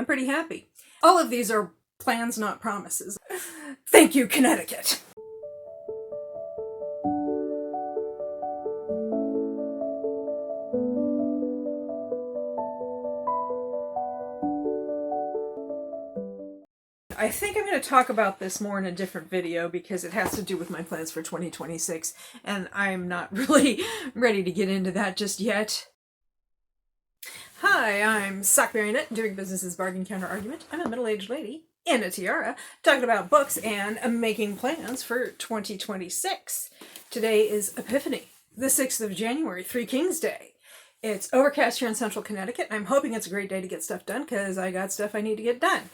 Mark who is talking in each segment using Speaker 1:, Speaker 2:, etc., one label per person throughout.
Speaker 1: I'm pretty happy. All of these are plans, not promises. Thank you, Connecticut. I think I'm going to talk about this more in a different video because it has to do with my plans for 2026, and I'm not really ready to get into that just yet. Hi, I'm Sockberrynut, doing business as bargain counter argument. I'm a middle-aged lady in a tiara, talking about books and making plans for 2026. Today is Epiphany, the 6th of January, Three Kings Day. It's overcast here in central Connecticut. I'm hoping it's a great day to get stuff done because I got stuff I need to get done.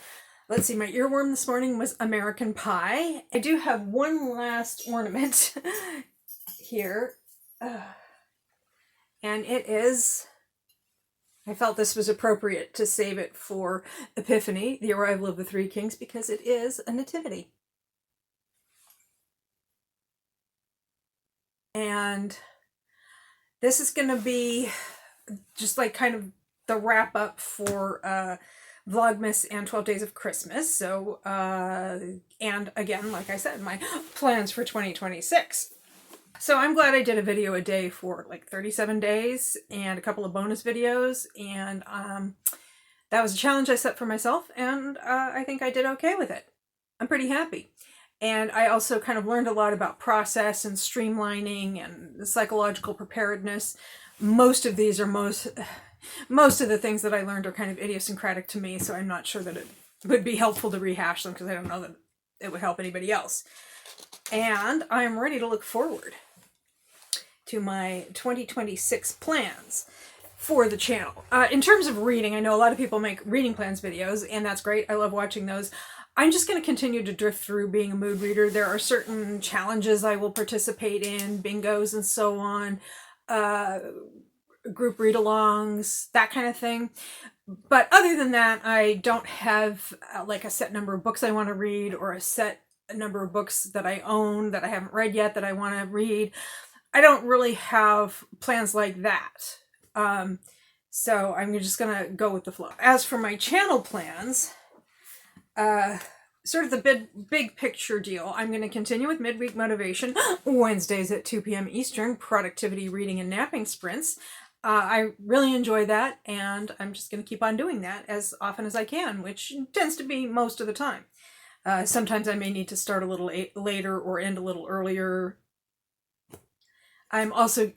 Speaker 1: Let's see, my earworm this morning was American Pie. I do have one last ornament here. And it is, I felt this was appropriate to save it for Epiphany, the arrival of the Three Kings, because it is a nativity. And this is going to be just like kind of the wrap up for Vlogmas and 12 Days of Christmas. So, and again, like I said, my plans for 2026. So I'm glad I did a video a day for like 37 days and a couple of bonus videos. And that was a challenge I set for myself. And I think I did okay with it. I'm pretty happy. And I also kind of learned a lot about process and streamlining and psychological preparedness. Most of these are most of the things that I learned are kind of idiosyncratic to me, so I'm not sure that it would be helpful to rehash them because I don't know that it would help anybody else. And I'm ready to look forward to my 2026 plans for the channel. In terms of reading, I know a lot of people make reading plans videos, and that's great. I love watching those. I'm just going to continue to drift through being a mood reader. There are certain challenges I will participate in, bingos and so on, group read-alongs, that kind of thing. But other than that, I don't have like a set number of books I want to read or a set number of books that I own that I haven't read yet that I want to read. I don't really have plans like that. So I'm just going to go with the flow. As for my channel plans, sort of the big picture deal, I'm going to continue with midweek motivation, Wednesdays at 2 p.m. Eastern, productivity, reading, and napping sprints. I really enjoy that, and I'm just going to keep on doing that as often as I can, which tends to be most of the time. Sometimes I may need to start a little later or end a little earlier. I'm also,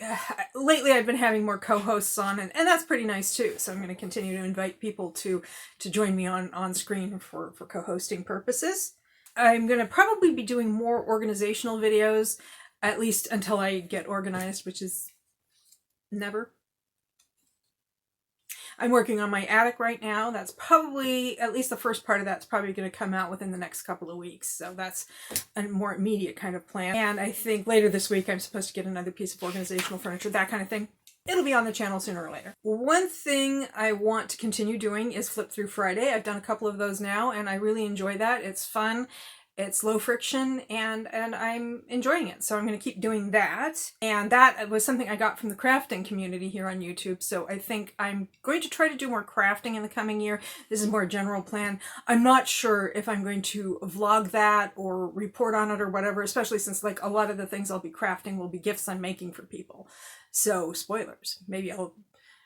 Speaker 1: lately I've been having more co-hosts on, and that's pretty nice too, so I'm going to continue to invite people to join me on screen for co-hosting purposes. I'm going to probably be doing more organizational videos, at least until I get organized, which is never. I'm working on my attic right now. That's probably, at least the first part of that's probably going to come out within the next couple of weeks. So that's a more immediate kind of plan. And I think later this week I'm supposed to get another piece of organizational furniture, that kind of thing. It'll be on the channel sooner or later. One thing I want to continue doing is Flip Through Friday. I've done a couple of those now and I really enjoy that. It's fun. It's low friction, and I'm enjoying it. So I'm going to keep doing that. And that was something I got from the crafting community here on YouTube. So I think I'm going to try to do more crafting in the coming year. This is more a general plan. I'm not sure if I'm going to vlog that or report on it or whatever, especially since like a lot of the things I'll be crafting will be gifts I'm making for people. So spoilers, maybe I'll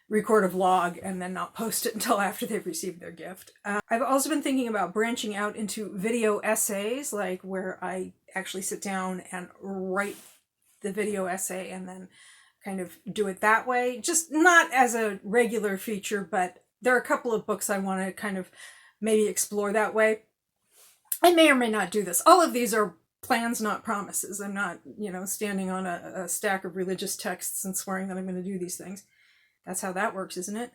Speaker 1: record a vlog and then not post it until after they've received their gift. I've also been thinking about branching out into video essays, like where I actually sit down and write the video essay and then kind of do it that way. Just not as a regular feature, but there are a couple of books I want to kind of maybe explore that way. I may or may not do this. All of these are plans, not promises. I'm not, standing on a stack of religious texts and swearing that I'm going to do these things. That's how that works, isn't it?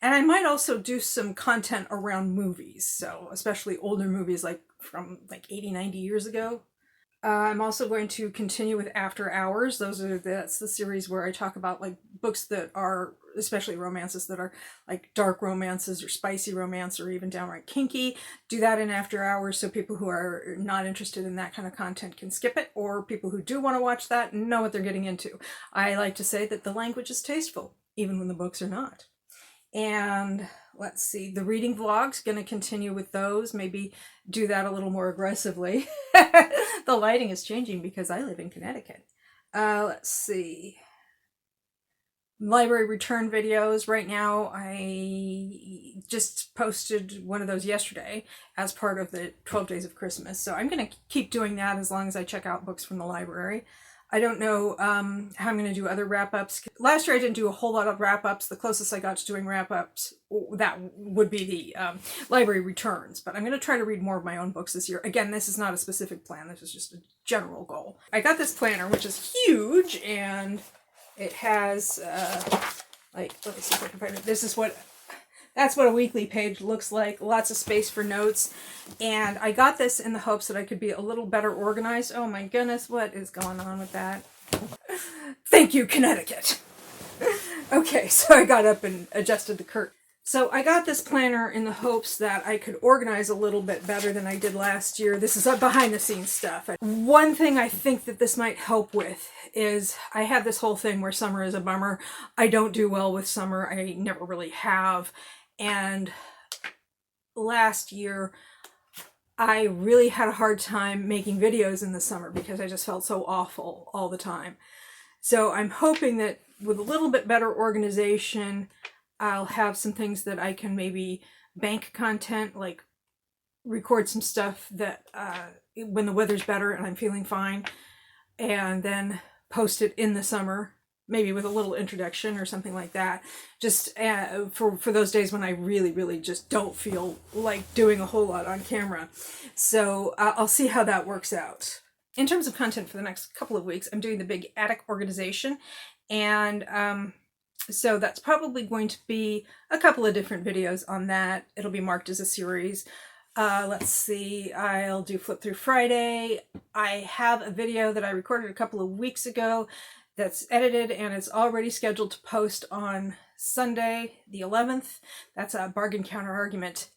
Speaker 1: And I might also do some content around movies, so especially older movies like from like 80, 90 years ago. I'm also going to continue with After Hours. That's the series where I talk about like books that are, especially romances that are like dark romances or spicy romance or even downright kinky. Do that in After Hours so people who are not interested in that kind of content can skip it, or people who do want to watch that know what they're getting into. I like to say that the language is tasteful, even when the books are not. And let's see, the reading vlogs, going to continue with those, maybe do that a little more aggressively. The lighting is changing because I live in Connecticut. Let's see. Library return videos. Right now, I just posted one of those yesterday as part of the 12 Days of Christmas. So I'm going to keep doing that as long as I check out books from the library. I don't know how I'm going to do other wrap-ups. Last year I didn't do a whole lot of wrap-ups. The closest I got to doing wrap-ups, that would be the library returns. But I'm going to try to read more of my own books this year. Again, this is not a specific plan. This is just a general goal. I got this planner, which is huge, and it has, like, let me see if I can find it. That's what a weekly page looks like. Lots of space for notes. And I got this in the hopes that I could be a little better organized. Oh my goodness, what is going on with that? Thank you, Connecticut. Okay, so I got up and adjusted the curtain. So I got this planner in the hopes that I could organize a little bit better than I did last year. This is behind the scenes stuff. One thing I think that this might help with is I have this whole thing where summer is a bummer. I don't do well with summer. I never really have. And last year, I really had a hard time making videos in the summer because I just felt so awful all the time. So I'm hoping that with a little bit better organization, I'll have some things that I can maybe bank content, like record some stuff that when the weather's better and I'm feeling fine, and then post it in the summer, maybe with a little introduction or something like that, just for those days when I really, really just don't feel like doing a whole lot on camera. So I'll see how that works out. In terms of content for the next couple of weeks, I'm doing the big attic organization, and so that's probably going to be a couple of different videos on that. It'll be marked as a series. Let's see, I'll do Flip Through Friday. I have a video that I recorded a couple of weeks ago that's edited, and it's already scheduled to post on Sunday the 11th. That's a bargain counter argument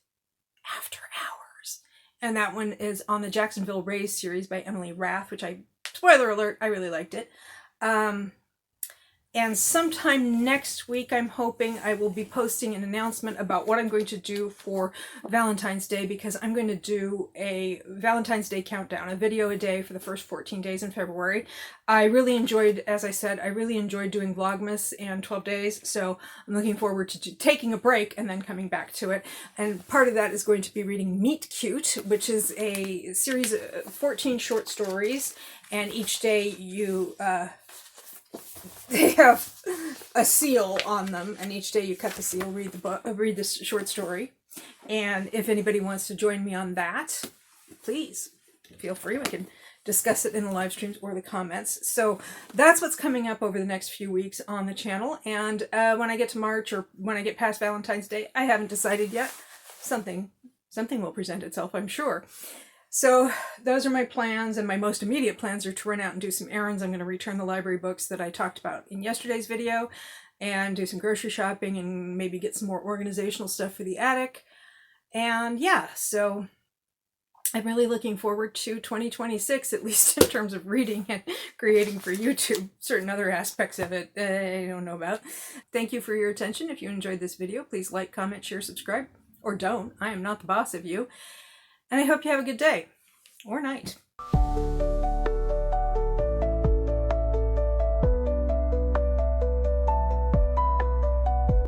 Speaker 1: after hours. And that one is on the Jacksonville Rays series by Emily Rath, which spoiler alert, I really liked it. And sometime next week, I'm hoping I will be posting an announcement about what I'm going to do for Valentine's Day, because I'm going to do a Valentine's Day countdown, a video a day for the first 14 days in February. I really enjoyed, as I said, I really enjoyed doing Vlogmas and 12 days, so I'm looking forward to taking a break and then coming back to it. And part of that is going to be reading Meet Cute, which is a series of 14 short stories, and each day you... they have a seal on them, and each day you cut the seal, read the book, read the short story. And if anybody wants to join me on that, please feel free. We can discuss it in the live streams or the comments. So that's what's coming up over the next few weeks on the channel. And when I get to March, or when I get past Valentine's Day, I haven't decided yet. Something will present itself, I'm sure. So those are my plans, and my most immediate plans are to run out and do some errands. I'm going to return the library books that I talked about in yesterday's video, and do some grocery shopping, and maybe get some more organizational stuff for the attic. And yeah, so I'm really looking forward to 2026, at least in terms of reading and creating for YouTube. Certain other aspects of it I don't know about. Thank you for your attention. If you enjoyed this video, please like, comment, share, subscribe, or don't. I am not the boss of you. And I hope you have a good day or night.